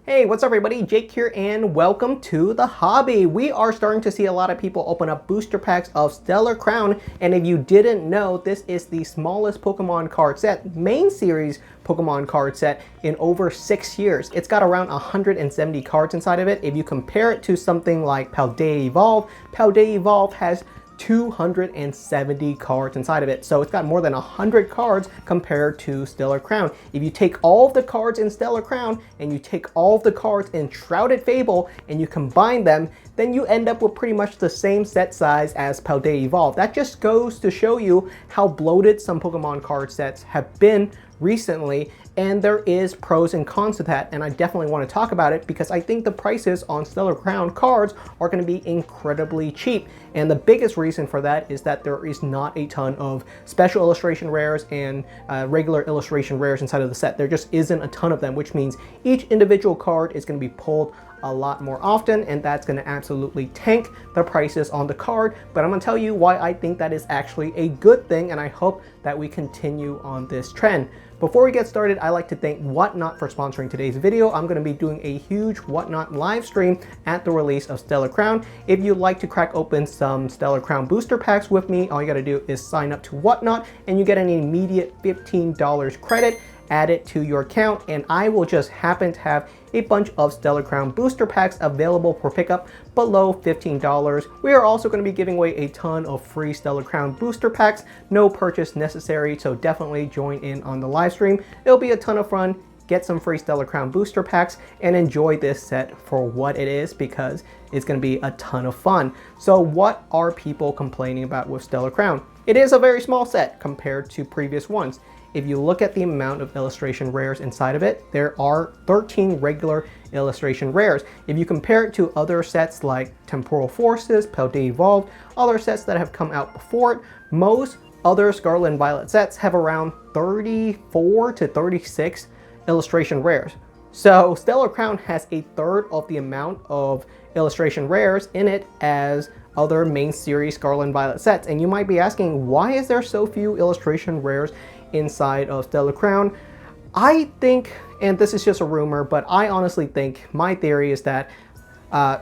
Hey, what's up everybody? Jake here and welcome to the hobby. We are starting to see a lot of people open up booster packs of Stellar Crown, and if you didn't know, this is the smallest Pokemon card set, main series Pokemon card set in over 6 years. It's got around 170 cards inside of it. If you compare it to something like Paldea Evolve has 270 cards inside of it. So it's got more than 100 cards compared to Stellar Crown. If you take all of the cards in Stellar Crown and you take all of the cards in Shrouded Fable and you combine them, then you end up with pretty much the same set size as Paldea Evolve. That just goes to show you how bloated some Pokemon card sets have been recently, and there is pros and cons to that, and I definitely want to talk about it because I think the prices on Stellar Crown cards are going to be incredibly cheap, and the biggest reason for that is that there is not a ton of special illustration rares and regular illustration rares inside of the set. There just isn't a ton of them, which means each individual card is going to be pulled a lot more often, and that's going to absolutely tank the prices on the card. But I'm going to tell you why I think that is actually a good thing, and I hope that we continue on this trend. Before we get started, I'd like to thank Whatnot for sponsoring today's video. I'm going to be doing a huge Whatnot live stream at the release of Stellar Crown. If you'd like to crack open some Stellar Crown booster packs with me, all you got to do is sign up to Whatnot and you get an immediate $15 credit added to your account, and I will just happen to have a bunch of Stellar Crown booster packs available for pickup below $15. We are also going to be giving away a ton of free Stellar Crown booster packs, no purchase necessary, so definitely join in on the live stream. It'll be a ton of fun. Get some free Stellar Crown booster packs and enjoy this set for what it is, because it's going to be a ton of fun. So what are people complaining about with Stellar Crown? It is a very small set compared to previous ones. If you look at the amount of illustration rares inside of it, there are 13 regular illustration rares. If you compare it to other sets like Temporal Forces, Paldea Evolved, other sets that have come out before it, most other Scarlet and Violet sets have around 34 to 36 illustration rares. So Stellar Crown has a third of the amount of illustration rares in it as other main series Scarlet and Violet sets. And you might be asking, why is there so few illustration rares inside of Stellar Crown? I think, and this is just a rumor, but I honestly think, my theory is that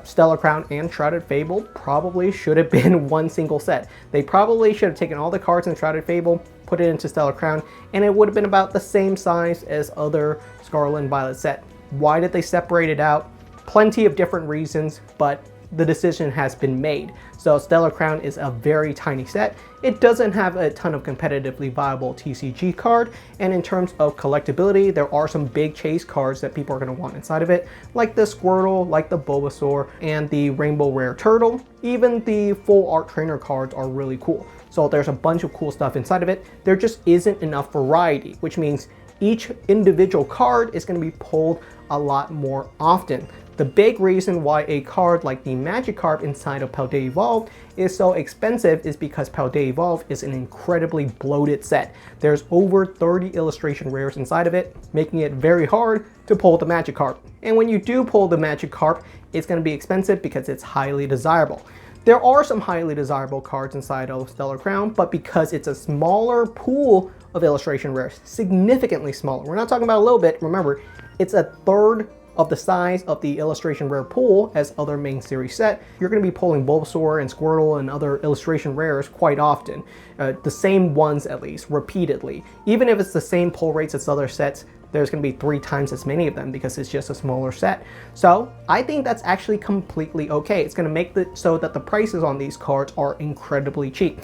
Stellar Crown and Shrouded Fable probably should have been one single set. They probably should have taken all the cards in Shrouded Fable, put it into Stellar Crown, and it would have been about the same size as other Scarlet and Violet set. Why did they separate it out? Plenty of different reasons, but the decision has been made. So Stellar Crown is a very tiny set. It doesn't have a ton of competitively viable TCG card, and in terms of collectability, there are some big chase cards that people are going to want inside of it, like the Squirtle, like the Bulbasaur, and the Rainbow Rare Turtle. Even the full art trainer cards are really cool. So there's a bunch of cool stuff inside of it. There just isn't enough variety, which means each individual card is going to be pulled a lot more often. The big reason why a card like the Magikarp inside of Paldea Evolved is so expensive is because Paldea Evolved is an incredibly bloated set. There's over 30 illustration rares inside of it, making it very hard to pull the Magikarp. And when you do pull the Magikarp, it's going to be expensive because it's highly desirable. There are some highly desirable cards inside of Stellar Crown, but because it's a smaller pool of illustration rares, significantly smaller. We're not talking about a little bit, remember, it's a third of the size of the illustration rare pool as other main series set. You're going to be pulling Bulbasaur and Squirtle and other illustration rares quite often. The same ones at least, repeatedly. Even if it's the same pull rates as other sets, there's going to be 3 times as many of them because it's just a smaller set. So I think that's actually completely okay. It's going to make it so that the prices on these cards are incredibly cheap.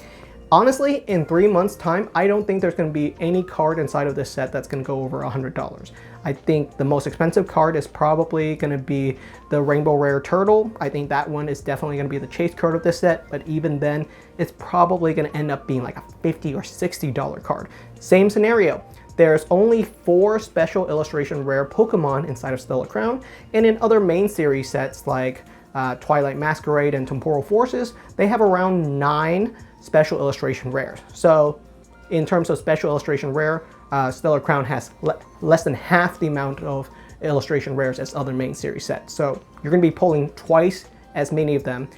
Honestly, in 3 months time, I don't think there's going to be any card inside of this set that's going to go over $100. I think the most expensive card is probably going to be the Rainbow Rare Turtle. I think that one is definitely going to be the chase card of this set, but even then, it's probably going to end up being like a $50 or $60 card. Same scenario. There's only 4 special illustration rare Pokemon inside of Stellar Crown, and in other main series sets like Twilight Masquerade and Temporal Forces, they have around 9 special illustration rares. So in terms of special illustration rare, Stellar Crown has less than half the amount of illustration rares as other main series sets. So you're going to be pulling twice as many of them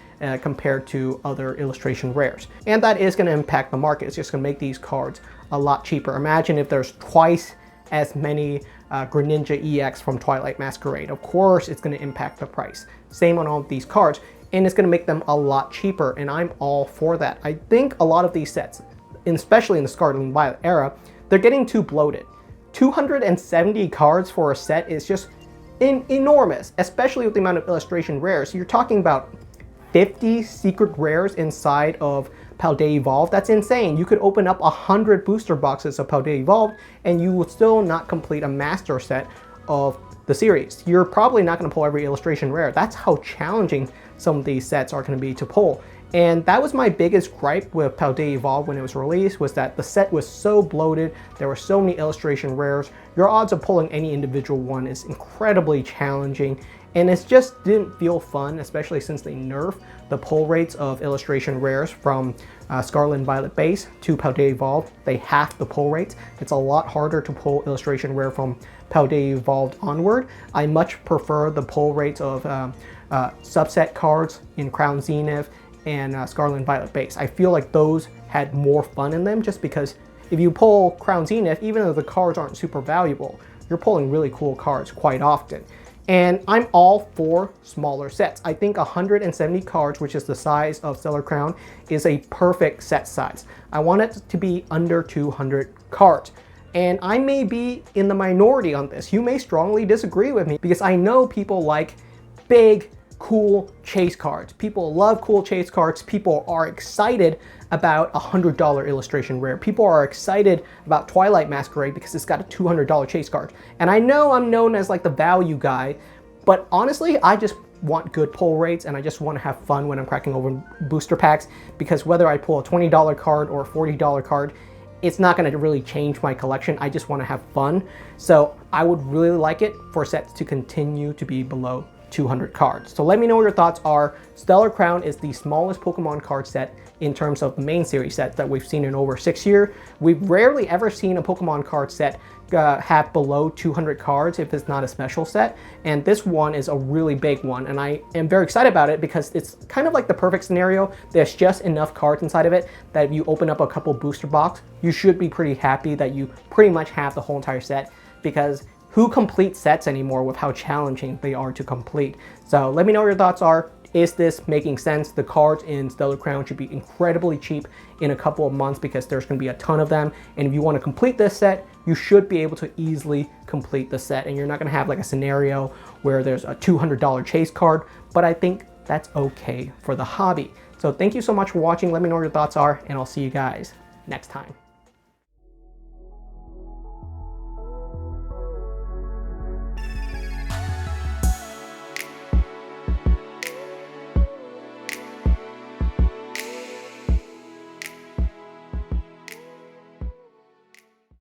compared to other illustration rares. And that is going to impact the market. It's just going to make these cards a lot cheaper. Imagine if there's twice as many Greninja EX from Twilight Masquerade. Of course, it's going to impact the price. Same on all of these cards, and it's going to make them a lot cheaper, and I'm all for that. I think a lot of these sets, especially in the Scarlet and Violet era, they're getting too bloated. 270 cards for a set is just enormous, especially with the amount of illustration rares. So you're talking about 50 secret rares inside of Paldea Evolved. That's insane. You could open up 100 booster boxes of Paldea Evolved and you would still not complete a master set of the series. You're probably not going to pull every illustration rare. That's how challenging some of these sets are going to be to pull. And that was my biggest gripe with Paldea Evolved when it was released, was that the set was so bloated, there were so many illustration rares, your odds of pulling any individual one is incredibly challenging, and it just didn't feel fun, especially since they nerfed the pull rates of illustration rares from Scarlet and Violet base to Paldea Evolved. They halved the pull rates. It's a lot harder to pull illustration rare from Paldea Evolved onward. I much prefer the pull rates of subset cards in Crown Zenith and Scarlet and Violet base. I feel like those had more fun in them, just because if you pull Crown Zenith, even though the cards aren't super valuable, you're pulling really cool cards quite often. And I'm all for smaller sets. I think 170 cards, which is the size of Stellar Crown, is a perfect set size. I want it to be under 200 cards. And I may be in the minority on this. You may strongly disagree with me, because I know people like big, cool chase cards. People love cool chase cards. People are excited about a $100 illustration rare. People are excited about Twilight Masquerade because it's got a $200 chase card. And I know I'm known as like the value guy, but honestly, I just want good pull rates and I just want to have fun when I'm cracking over booster packs, because whether I pull a $20 card or a $40 card, it's not going to really change my collection. I just want to have fun. So I would really like it for sets to continue to be below 200 cards. So let me know what your thoughts are. Stellar Crown is the smallest Pokemon card set in terms of the main series sets that we've seen in over 6 years. We've rarely ever seen a Pokemon card set have below 200 cards if it's not a special set, and this one is a really big one, and I am very excited about it because it's kind of like the perfect scenario. There's just enough cards inside of it that if you open up a couple booster box, you should be pretty happy that you pretty much have the whole entire set, because who completes sets anymore with how challenging they are to complete? So let me know what your thoughts are. Is this making sense? The cards in Stellar Crown should be incredibly cheap in a couple of months because there's going to be a ton of them. And if you want to complete this set, you should be able to easily complete the set. And you're not going to have like a scenario where there's a $200 chase card, but I think that's okay for the hobby. So thank you so much for watching. Let me know what your thoughts are, and I'll see you guys next time.